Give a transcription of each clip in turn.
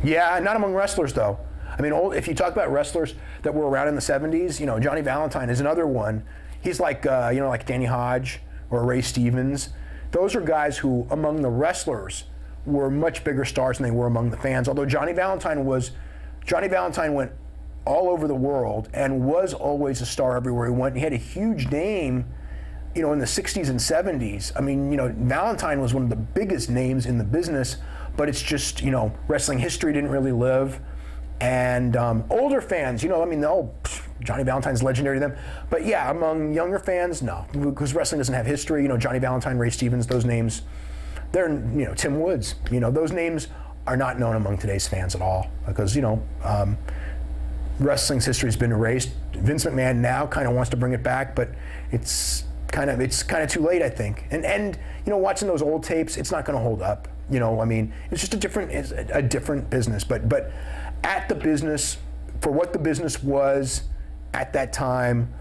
Yeah, not among wrestlers though. I mean, if you talk about wrestlers that were around in the 70s, you know, Johnny Valentine is another one. He's like, you know, like Danny Hodge or Ray Stevens. Those are guys who, among the wrestlers, were much bigger stars than they were among the fans. Although Johnny Valentine went all over the world and was always a star everywhere he went. He had a huge name, you know, in the 60s and 70s. I mean, you know, Valentine was one of the biggest names in the business, but it's just, you know, wrestling history didn't really live. And older fans, you know, I mean, Johnny Valentine's legendary to them. But yeah, among younger fans, no, because wrestling doesn't have history. You know, Johnny Valentine, Ray Stevens, those names, they're, you know, Tim Woods, you know, those names are not known among today's fans at all because, you know, wrestling's history has been erased. Vince McMahon now kind of wants to bring it back, but it's kind of too late, I think. And you know, watching those old tapes, it's not going to hold up. You know, I mean, it's just a different business. But at the business, for what the business was at that time,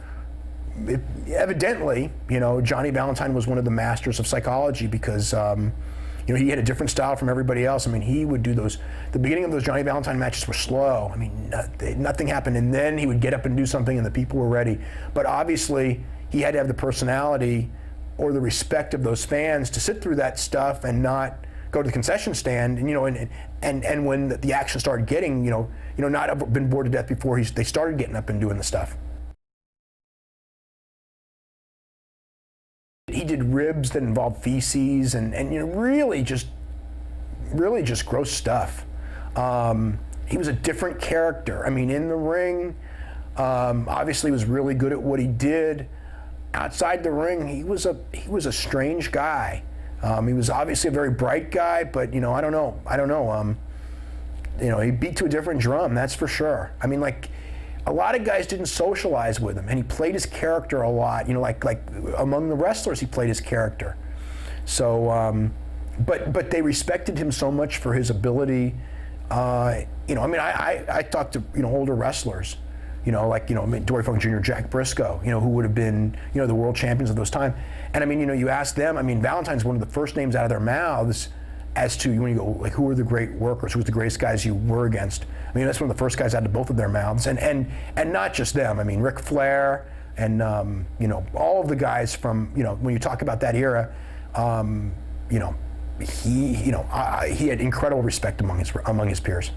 evidently, you know, Johnny Valentine was one of the masters of psychology because, you know, he had a different style from everybody else. I mean, he would do those, the beginning of those Johnny Valentine matches were slow. I mean, nothing happened, and then he would get up and do something and the people were ready. But obviously, he had to have the personality or the respect of those fans to sit through that stuff and not go to the concession stand, and you know, and when the action started getting, you know, not have been bored to death before they started getting up and doing the stuff. He did ribs that involved feces and you know, really just gross stuff. He was a different character. I mean, in the ring, obviously he was really good at what he did. Outside the ring, he was a strange guy. He was obviously a very bright guy, but you know, I don't know. You know, he beat to a different drum, that's for sure. I mean, like, a lot of guys didn't socialize with him, and he played his character a lot. You know, like among the wrestlers, he played his character. So, but they respected him so much for his ability. You know, I mean, I talked to, you know, older wrestlers. You know, like, you know, Dory Funk Jr., Jack Briscoe, you know, who would have been, you know, the world champions of those times. And I mean, you know, you ask them, I mean, Valentine's one of the first names out of their mouths as to, when you go, like, who are the great workers, who's the greatest guys you were against? I mean, that's one of the first guys out of both of their mouths. And not just them, I mean, Ric Flair and, you know, all of the guys from, you know, when you talk about that era, you know, he had incredible respect among his peers.